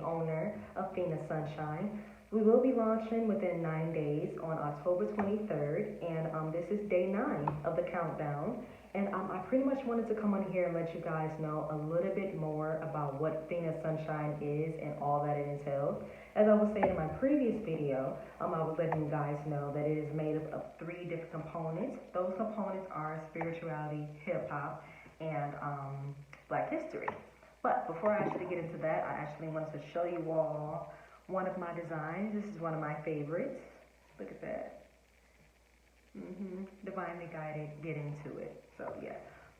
owner of Fina Sunshine. We will be launching within 9 days on October 23rd, and this is day 9 of the countdown. And I pretty much wanted to come on here and let you guys know a little bit more about what Fina Sunshine is and all that it entails. As I was saying in my previous video, I was letting you guys know that it is made up of 3 different components. Those components are spirituality, hip hop, and Black history. But before I actually get into that, I actually wanted to show you all one of my designs. This is one of my favorites. Look at that. Divinely guided, get into it. So yeah.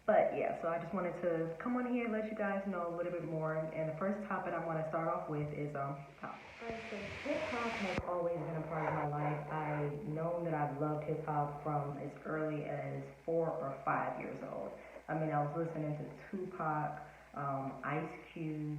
But yeah, so I just wanted to come on here and let you guys know a little bit more. And the first topic I want to start off with is hip hop. Alright, so hip hop has always been a part of my life. I've known that I've loved hip hop from as early as 4 or 5 years old. I mean, I was listening to Tupac, Ice Cube.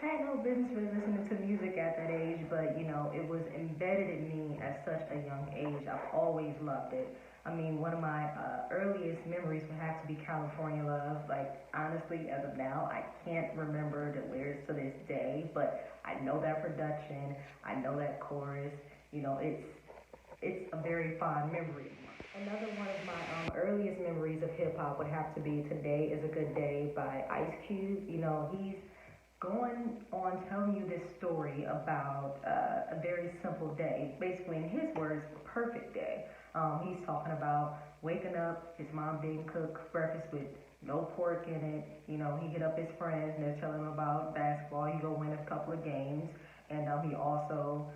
Had no business really listening to music at that age, but you know, it was embedded in me at such a young age. I've always loved it. I mean, one of my earliest memories would have to be California Love. Like, honestly, as of now, I can't remember the lyrics to this day, but I know that production, I know that chorus. You know, it's a very fond memory. Another one of my earliest memories of hip hop would have to be Today Is a Good Day by Ice Cube. You know, he's going on telling you this story about a very simple day. Basically, in his words, a perfect day. He's talking about waking up, his mom didn't cook breakfast with no pork in it. You know, he hit up his friends and they're telling him about basketball. He go win a couple of games. And he also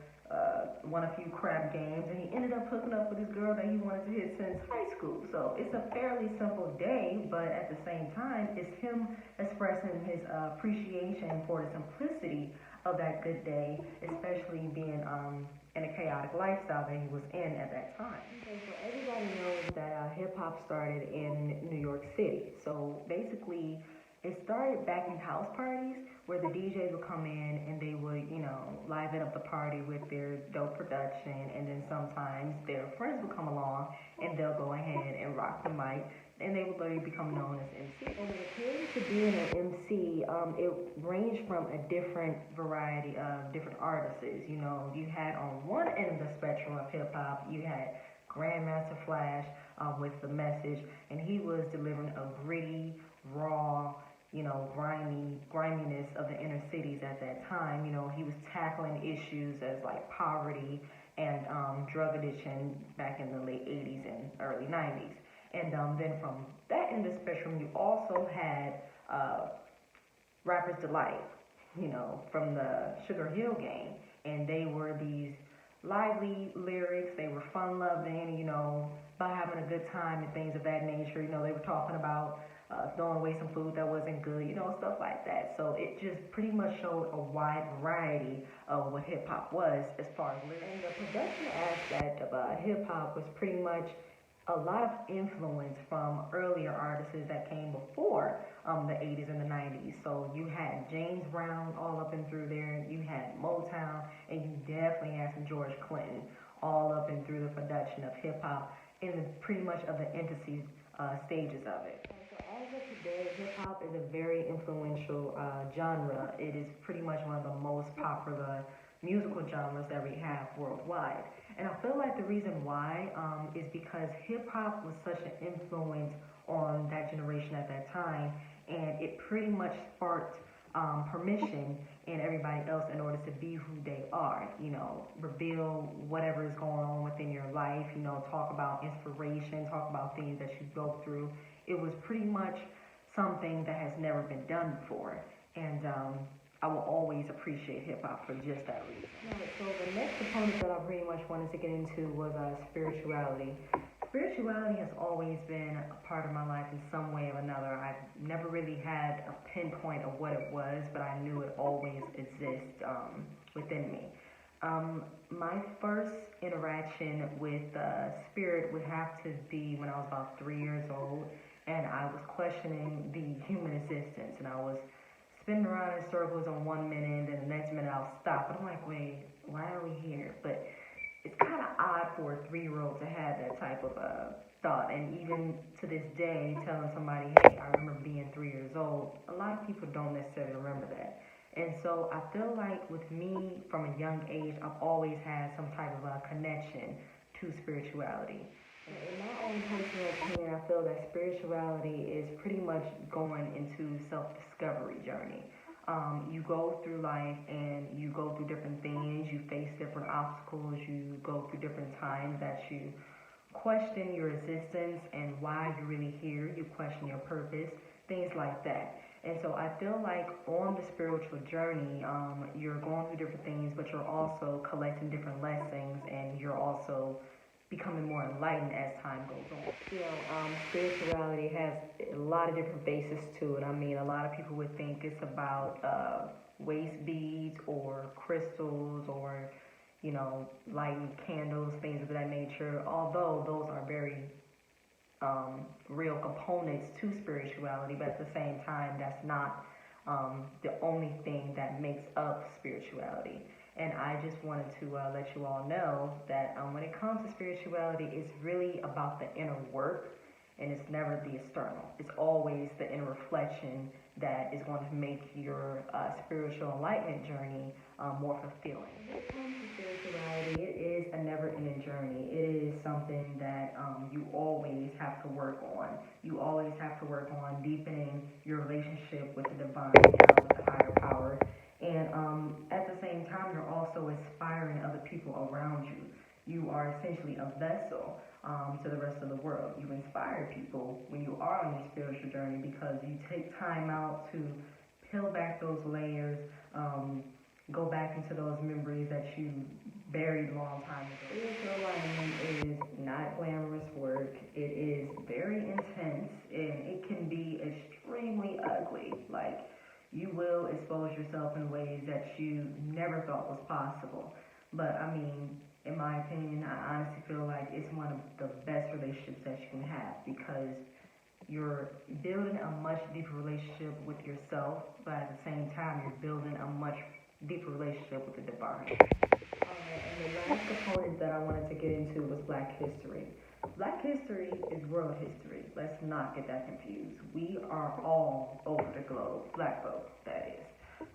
won a few crap games. And he ended up hooking up with this girl that he wanted to hit since high school. So it's a fairly simple day, but at the same time, it's him expressing his appreciation for the simplicity of that good day, especially being in a chaotic lifestyle that he was in at that time. Okay, so everybody knows that hip-hop started in New York City. So basically, it started back in house parties where the DJs would come in and they would, you know, liven up the party with their dope production, and then sometimes their friends would come along and they'll go ahead and rock the mic, and they would literally become known as MC. And when it came to being an MC, it ranged from a different variety of different artists. You know, you had on one end of the spectrum of hip hop, you had Grandmaster Flash with The Message, and he was delivering a gritty, raw, you know, griminess of the inner cities at that time. You know, he was tackling issues as like poverty and drug addiction back in the late 80s and early 90s. And then from that end of the spectrum, you also had Rapper's Delight, you know, from the Sugar Hill Gang. And they were these lively lyrics, they were fun-loving, you know, about having a good time and things of that nature. You know, they were talking about throwing away some food that wasn't good, you know, stuff like that. So it just pretty much showed a wide variety of what hip-hop was as far as lyrics. And the production aspect of hip-hop was pretty much a lot of influence from earlier artists that came before the 80s and the 90s. So you had James Brown all up and through there, you had Motown, and you definitely had some George Clinton all up and through the production of hip-hop in pretty much of the infancy stages of it. As of today, hip-hop is a very influential genre. It is pretty much one of the most popular musical genres that we have worldwide. And I feel like the reason why is because hip-hop was such an influence on that generation at that time, and it pretty much sparked permission in everybody else in order to be who they are. You know, reveal whatever is going on within your life, you know, talk about inspiration, talk about things that you go through. It was pretty much something that has never been done before, and I will always appreciate hip-hop for just that reason. Right, so the next component that I pretty much wanted to get into was spirituality. Spirituality has always been a part of my life in some way or another. I've never really had a pinpoint of what it was, but I knew it always exists within me. My first interaction with spirit would have to be when I was about 3 years old, and I was questioning the human existence, and I was spinning around in circles on 1 minute, and the next minute I'll stop, and I'm like, wait, why are we here? But it's kind of odd for a 3-year-old to have that type of thought, and even to this day, telling somebody, hey, I remember being 3 years old, a lot of people don't necessarily remember that. And so I feel like with me from a young age, I've always had some type of a connection to spirituality. In my own personal opinion, I feel that spirituality is pretty much going into self-discovery journey. You go through life and you go through different things, you face different obstacles, you go through different times that you question your existence and why you're really here, you question your purpose, things like that. And so I feel like on the spiritual journey, you're going through different things, but you're also collecting different lessons and you're also becoming more enlightened as time goes on. Spirituality has a lot of different faces to it. I mean, a lot of people would think it's about waist beads or crystals or, lighting candles, things of that nature, although those are very real components to spirituality, but at the same time, that's not the only thing that makes up spirituality. And I just wanted to let you all know that when it comes to spirituality, it's really about the inner work, and it's never the external. It's always the inner reflection that is going to make your spiritual enlightenment journey more fulfilling. When it comes to spirituality, it is a never-ending journey. It is something that you always have to work on. You always have to work on deepening your relationship with the divine, with the higher power. And at the same time, you're also inspiring other people around you. You are essentially a vessel to the rest of the world. You inspire people when you are on your spiritual journey because you take time out to peel back those layers, go back into those memories that you buried a long time ago. Spiritual alignment is not glamorous work. It is very intense, and it can be extremely ugly. Like, you will expose yourself in ways that you never thought was possible. But I mean, in my opinion, I honestly feel like it's one of the best relationships that you can have because you're building a much deeper relationship with yourself, but at the same time, you're building a much deeper relationship with the divine. And the last component that I wanted to get into was Black history. Black history is world history. Let's not get that confused. We are all over the globe, Black folk, that is.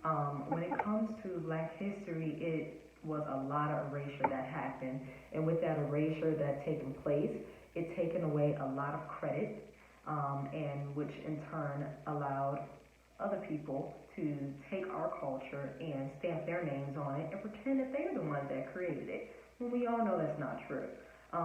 When it comes to Black history, it was a lot of erasure that happened. And with that erasure that taken place, it taken away a lot of credit, and which in turn allowed other people to take our culture and stamp their names on it and pretend that they're the ones that created it. When we all know that's not true.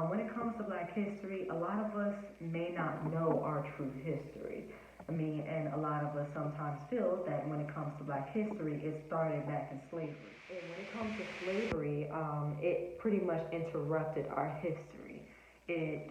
When it comes to Black history, a lot of us may not know our true history. And a lot of us sometimes feel that when it comes to Black history, it started back in slavery. And when it comes to slavery, it pretty much interrupted our history. It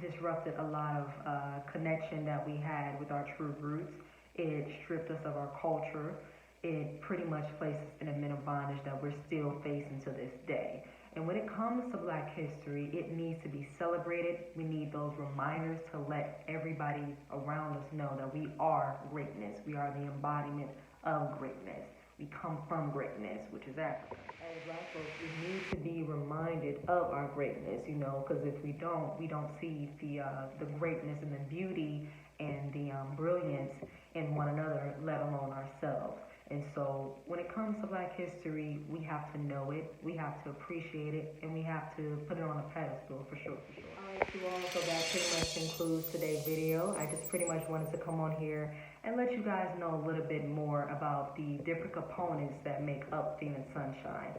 disrupted a lot of connection that we had with our true roots. It stripped us of our culture. It pretty much placed us in a mental bondage that we're still facing to this day. And when it comes to Black history, it needs to be celebrated. We need those reminders to let everybody around us know that we are greatness. We are the embodiment of greatness. We come from greatness, which is Africa. As Black folks, we need to be reminded of our greatness, because if we don't see the greatness and the beauty and the brilliance in one another, let alone ourselves. And so when it comes to Black history, we have to know it, we have to appreciate it, and we have to put it on a pedestal for sure. Alright, you all, so that pretty much concludes today's video. I just pretty much wanted to come on here and let you guys know a little bit more about the different components that make up Phoenix Sunshine.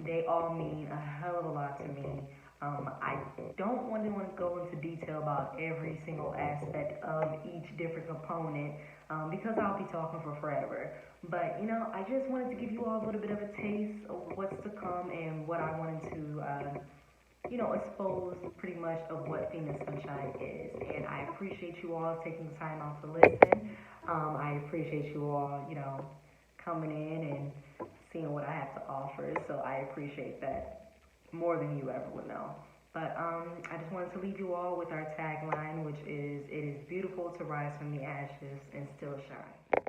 They all mean a hell of a lot to me. I don't want to go into detail about every single aspect of each different component because I'll be talking for forever. But, I just wanted to give you all a little bit of a taste of what's to come and what I wanted to, expose pretty much of what Phoenix Sunshine is. And I appreciate you all taking the time out to listen. I appreciate you all, coming in and seeing what I have to offer. So I appreciate that more than you ever would know. But I just wanted to leave you all with our tagline, which is, "It is beautiful to rise from the ashes and still shine."